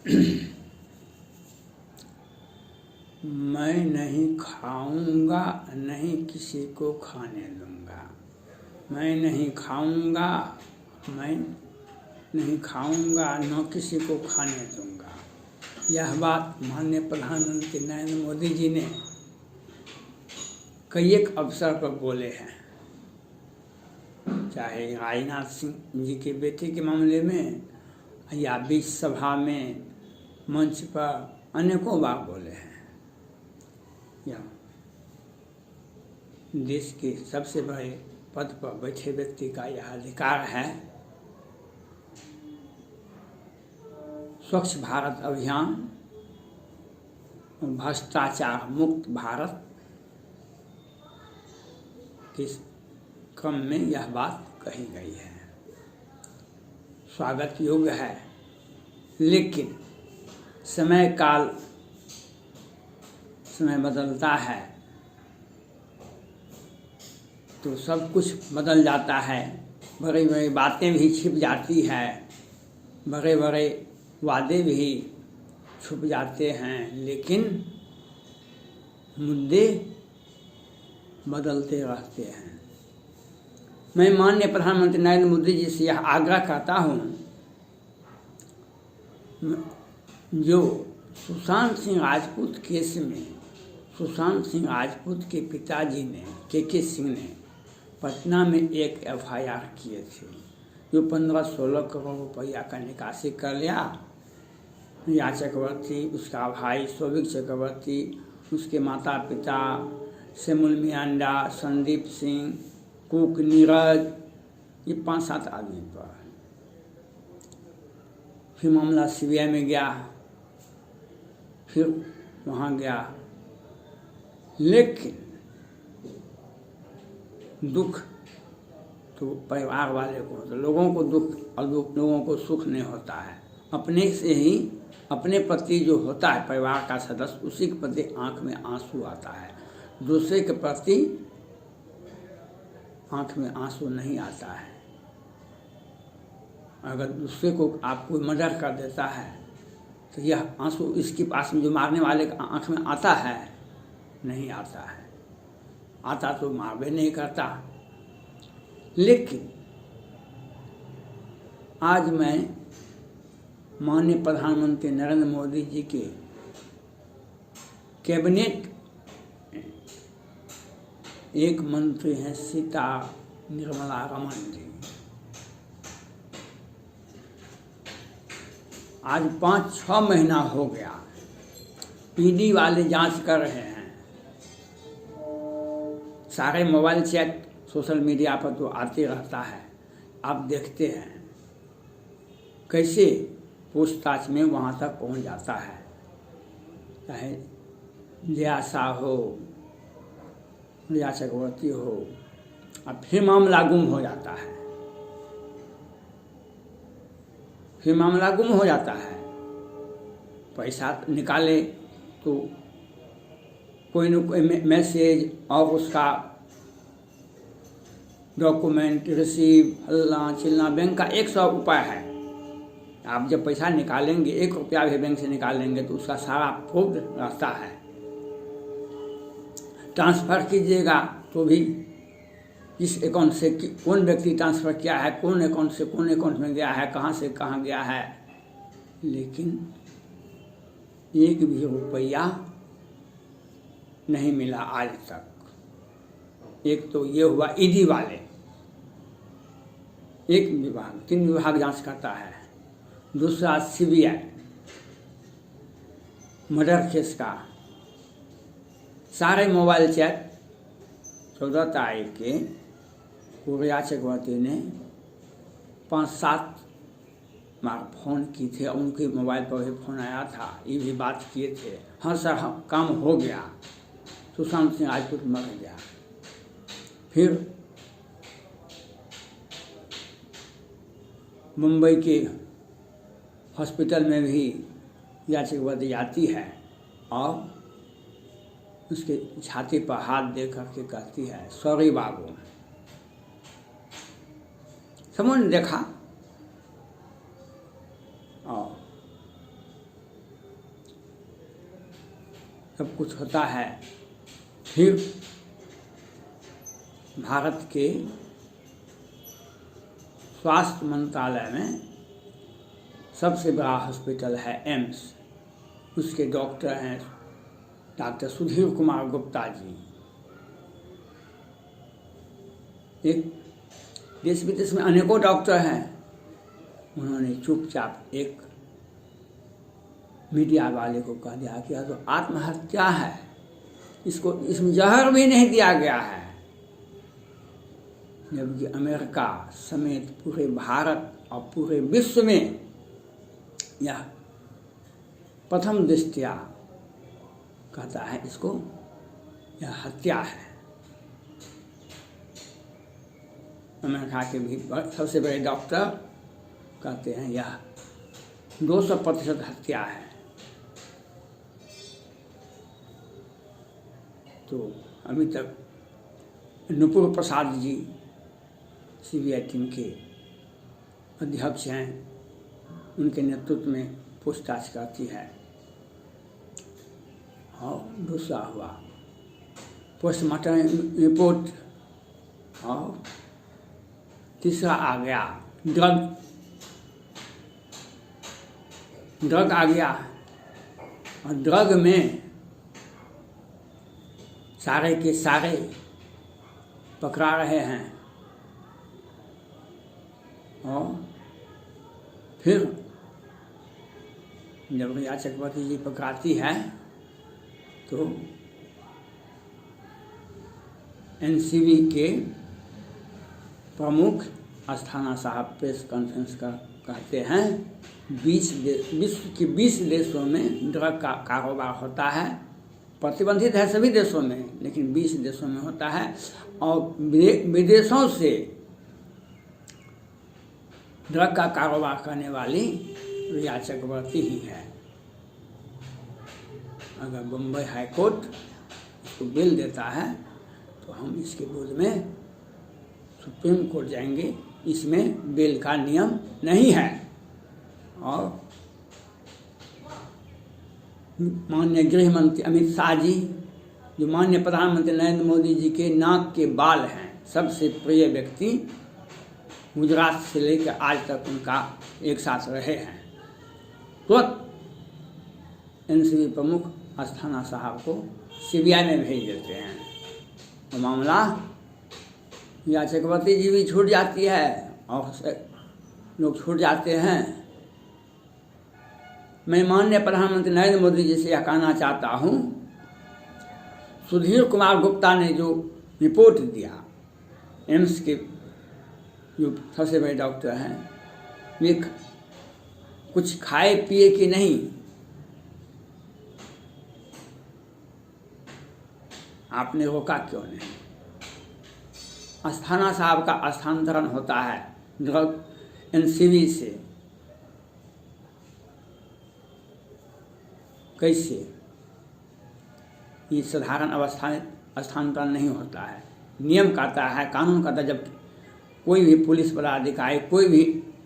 मैं नहीं खाऊंगा, नहीं किसी को खाने दूंगा। मैं नहीं खाऊंगा, मैं नहीं खाऊंगा, न किसी को खाने दूंगा। यह बात माननीय प्रधानमंत्री नरेंद्र मोदी जी ने कई एक अवसर पर बोले हैं, चाहे राजनाथ सिंह जी के बेटे के मामले में या बीच सभा में मंच पर अनेकों बार बोले हैं। या देश के सबसे बड़े पद पर बैठे व्यक्ति का यह अधिकार है। स्वच्छ भारत अभियान, भ्रष्टाचार मुक्त भारत के क्रम में यह बात कही गई है, स्वागत योग्य है। लेकिन समय बदलता है तो सब कुछ बदल जाता है। बड़ी बड़ी बातें भी छिप जाती है, बड़े बड़े वादे भी छुप जाते हैं, लेकिन मुद्दे बदलते रहते हैं। मैं माननीय प्रधानमंत्री नरेंद्र मोदी जी से यह आग्रह करता हूँ, जो सुशांत सिंह राजपूत केस में सुशांत सिंह राजपूत के पिताजी ने के सिंह ने पटना में एक एफआईआर किए थे, जो 15-16 करोड़ रुपया का निकासी कर लिया। रिया चक्रवर्ती, उसका भाई सौविक चक्रवर्ती, उसके माता पिता सेमुल मियांडा, संदीप सिंह, कुक, नीरज, ये 5-7 आदमी पर। फिर मामला सीबीआई में गया, फिर वहाँ गया, लेकिन दुख तो परिवार वाले को होता है। लोगों को दुख और लोगों को सुख नहीं होता है। अपने से ही अपने प्रति जो होता है परिवार का सदस्य, उसी के प्रति आंख में आंसू आता है। दूसरे के प्रति आंख में आंसू नहीं आता है। अगर दूसरे को आप कोई मर्डर कर देता है तो यह आंसू इसके पास में जो मारने वाले का आंख में आता है, नहीं आता है। आता तो मारबे नहीं करता। लेकिन आज मैं माननीय प्रधानमंत्री नरेंद्र मोदी जी के कैबिनेट एक मंत्री हैं सीता निर्मला रमन जी। आज 5-6 महीना हो गया, ईडी वाले जांच कर रहे हैं। सारे मोबाइल चैट सोशल मीडिया पर तो आते रहता है, आप देखते हैं कैसे पूछताछ में वहाँ तक पहुँच जाता है। चाहे जया शाह हो, रिया चक्रवर्ती हो, अब फिर मामला गुम हो जाता है, फिर मामला गुम हो जाता है। पैसा निकाले तो कोई न कोई मैसेज और उसका डॉक्यूमेंट, रिसीव, हल्ला चिल्ला, बैंक का 100 उपाय है। आप जब पैसा निकालेंगे, 1 रुपया भी बैंक से निकालेंगे तो उसका सारा प्रूफ रहता है। ट्रांसफ़र कीजिएगा तो भी किस अकाउंट से कौन व्यक्ति ट्रांसफ़र किया है, कौन अकाउंट से कौन अकाउंट में गया है, कहाँ से कहाँ गया है। लेकिन 1 भी रुपया नहीं मिला आज तक। एक तो ये हुआ ईडी वाले, एक विभाग, 3 विभाग जांच करता है। दूसरा सीबीआई मर्डर केस का सारे मोबाइल चैट 14 तारीख के रिया चक्रवर्ती ने 5-7 बार फ़ोन की थे, उनके मोबाइल पर भी फ़ोन आया था, ये भी बात किए थे। हर सारा काम हो गया, सुशांत सिंह राजपूत मर गया। फिर मुंबई के हॉस्पिटल में भी रिया चक्रवर्ती जाती है और उसके छाती पर हाथ दे करके कहती है, सॉरी बाबू। समझ देखा। और सब कुछ होता है, फिर भारत के स्वास्थ्य मंत्रालय में सबसे बड़ा हॉस्पिटल है एम्स, उसके डॉक्टर हैं डॉक्टर सुधीर कुमार गुप्ता जी। एक देश विदेश में अनेकों डॉक्टर हैं, उन्होंने चुपचाप एक मीडिया वाले को कह दिया कि यह तो आत्महत्या है, इसको इसमें जहर भी नहीं दिया गया है। जबकि अमेरिका समेत पूरे भारत और पूरे विश्व में यह प्रथम दृष्टया कहता है इसको यह हत्या है। अमेरिका के भी सबसे बड़े डॉक्टर कहते हैं यह 200% हत्या है। तो अभी तक नुपुर प्रसाद जी सीबीआई टीम के अध्यक्ष हैं, उनके नेतृत्व में पूछताछ करती है। और दूसरा हुआ पोस्टमार्टम रिपोर्ट, और तीसरा आ गया ड्रग आ गया, और ड्रग में सारे के सारे पकड़ा रहे हैं। और फिर जब रिया चक्रवर्ती जी पकड़ाती है तो एनसीबी के प्रमुख अस्थाना साहब प्रेस कॉन्फ्रेंस का कहते हैं 20 विश्व के 20 देशों में ड्रग का कारोबार होता है, प्रतिबंधित है सभी देशों में, लेकिन 20 देशों में होता है। और विदेशों से ड्रग का कारोबार करने वाली रिया चक्रवर्ती ही है। अगर बम्बई हाई कोर्ट इसको बिल देता है तो हम इसके विरोध में सुप्रीम कोर्ट जाएंगे, इसमें बिल का नियम नहीं है। और माननीय गृह मंत्री अमित शाह जी, जो माननीय प्रधानमंत्री नरेंद्र मोदी जी के नाक के बाल हैं, सबसे प्रिय व्यक्ति, गुजरात से लेकर आज तक उनका एक साथ रहे हैं, तुरंत एनसीबी प्रमुख अस्थाना साहब को सीबीआई में भेज देते हैं। तो मामला रिया चक्रवर्ती जी भी छूट जाती है और लोग छूट जाते हैं। मैं माननीय प्रधानमंत्री नरेंद्र मोदी जी से यह कहना चाहता हूँ, सुधीर कुमार गुप्ता ने जो रिपोर्ट दिया, एम्स के जो सबसे बड़े डॉक्टर हैं, वे कुछ खाए पिए कि नहीं, आपने रोका क्यों नहीं? अस्थाना साहब का स्थानांतरण होता है ड्रग एनसीबी से, कैसे? ये साधारण अवस्था स्थानांतरण नहीं होता है। नियम कहता है, कानून कहता है, जब कोई भी पुलिस पदाधिकारी, कोई भी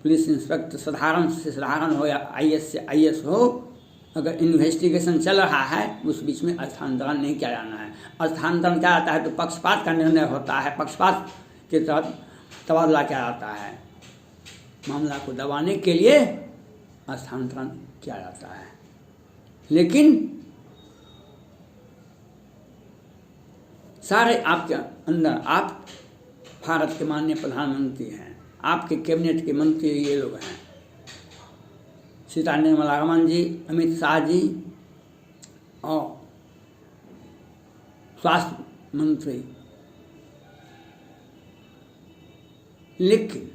पुलिस इंस्पेक्टर साधारण से साधारण हो या आईएएस से आईएएस हो, अगर इन्वेस्टिगेशन चल रहा है उस बीच में स्थानांतरण नहीं किया जाना है। स्थानांतरण क्या जाता है तो पक्षपात का निर्णय होता है, पक्षपात के तहत तबादला किया जाता है। मामला को दबाने के लिए स्थानांतरण किया जाता है। लेकिन सारे आपके अंदर, आप भारत के माननीय प्रधानमंत्री हैं, आपके कैबिनेट के मंत्री ये लोग हैं, सीता निर्मला रमन जी, अमित शाह जी और स्वास्थ्य मंत्री, लेकिन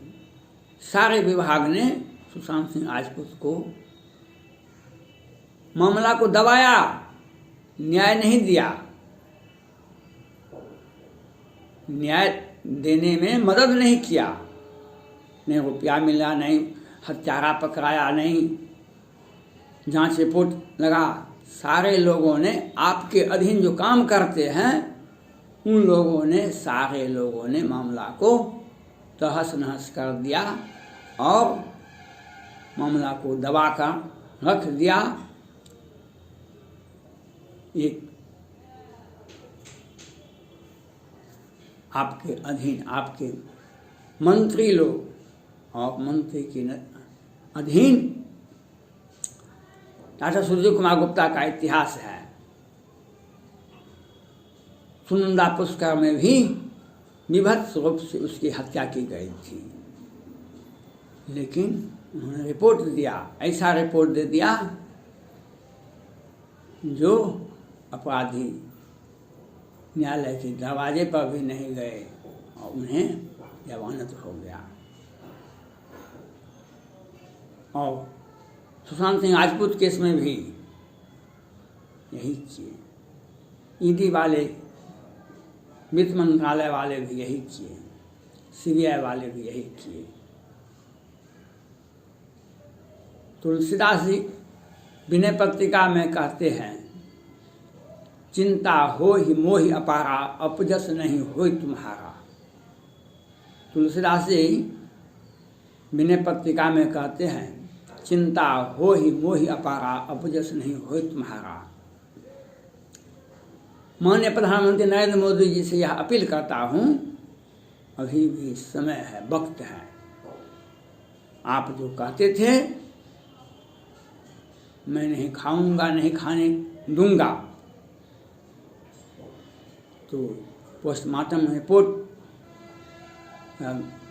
सारे विभाग ने सुशांत सिंह राजपूत को मामला को दबाया, न्याय नहीं दिया, न्याय देने में मदद नहीं किया, नहीं रुपया मिला, नहीं हत्यारा पकड़ाया, नहीं जांच रिपोर्ट लगा। सारे लोगों ने, आपके अधीन जो काम करते हैं उन लोगों ने, सारे लोगों ने मामला को तहस नहस कर दिया और मामला को दबाकर रख दिया। एक आपके अधीन आपके मंत्री लोग और मंत्री के अधीन डॉक्टर सूर्य कुमार गुप्ता का इतिहास है। सुनंदा पुष्कर में भी विभत्स रूप से उसकी हत्या की गई थी, लेकिन उन्होंने रिपोर्ट दिया, ऐसा रिपोर्ट दे दिया जो अपराधी न्यायालय के दरवाजे पर भी नहीं गए और उन्हें जमानत हो गया। और सुशांत सिंह राजपूत केस में भी यही किए, ईडी वाले, वित्त मंत्रालय वाले भी यही किए, सीबीआई वाले भी यही किए। तुलसीदास जी विनय पत्रिका में कहते हैं, चिंता हो ही मोहि अपारा, अपजस नहीं होई तुम्हारा। तुलसीदास जी विनय पत्रिका में कहते हैं, चिंता हो ही मोहि अपारा, अपजस नहीं होई तुम्हारा। माननीय प्रधानमंत्री नरेंद्र मोदी जी से यह अपील करता हूँ, अभी भी समय है, वक्त है। आप जो कहते थे मैं नहीं खाऊंगा, नहीं खाने दूंगा, तो पोस्टमार्टम रिपोर्ट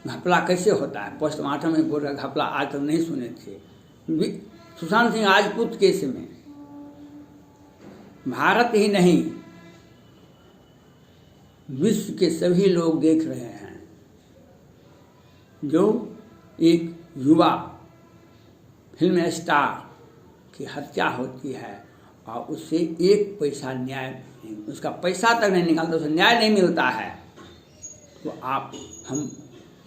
घपला कैसे होता है? पोस्टमार्टम रिपोर्ट का घपला आज तक नहीं सुने थे। सुशांत सिंह राजपूत केस में भारत ही नहीं, विश्व के सभी लोग देख रहे हैं, जो एक युवा फिल्म स्टार की हत्या होती है और उससे एक पैसा न्याय नहीं, उसका पैसा तक नहीं निकालता, उसे न्याय नहीं मिलता है, तो आप हम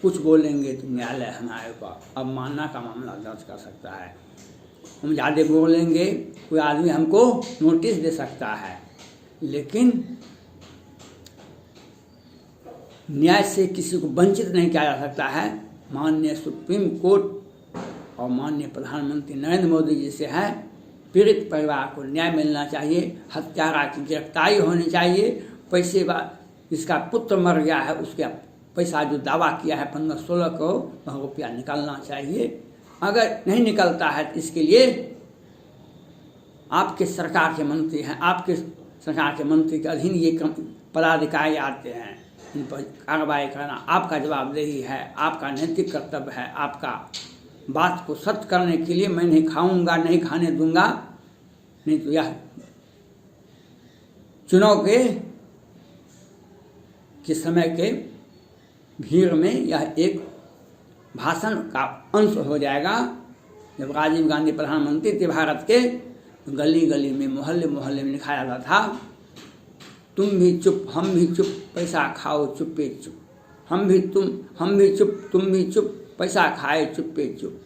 कुछ बोलेंगे तो न्यायालय हमारे को अवमानना का मामला दर्ज कर सकता है। हम ज़्यादा बोलेंगे कोई आदमी हमको नोटिस दे सकता है, लेकिन न्याय से किसी को वंचित नहीं किया जा सकता है। माननीय सुप्रीम कोर्ट और माननीय प्रधानमंत्री नरेंद्र मोदी जी से है, पीड़ित परिवार को न्याय मिलना चाहिए, हत्यारा की गिरफ्तारी होनी चाहिए, पैसे जिसका पुत्र मर गया है उसका पैसा जो दावा किया है 15-16 करोड़ वह रुपया निकालना चाहिए। अगर नहीं निकलता है तो इसके लिए आपके सरकार के मंत्री हैं, आपके सरकार के मंत्री के अधीन ये पदाधिकारी आते हैं, इन पर कार्रवाई करना आपका जवाबदेही है, आपका नैतिक कर्तव्य है। आपका बात को सत्य करने के लिए मैं नहीं खाऊंगा, नहीं खाने दूंगा, नहीं तो यह चुनाव के समय के भीड़ में यह एक भाषण का अंश हो जाएगा। जब राजीव गांधी प्रधानमंत्री थे भारत के, तो गली गली में, मोहल्ले मोहल्ले में लिखाया जाता था, तुम भी चुप हम भी चुप, पैसा खाओ चुप्पे चुप, हम भी चुप तुम भी चुप, पैसा खाए चुप्पे चुप।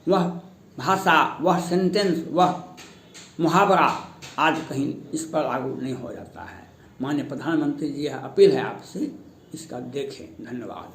वह भाषा, वह सेंटेंस, वह मुहावरा आज कहीं इस पर लागू नहीं हो जाता है। माननीय प्रधानमंत्री जी यह अपील है आपसे, इसका देखें। धन्यवाद।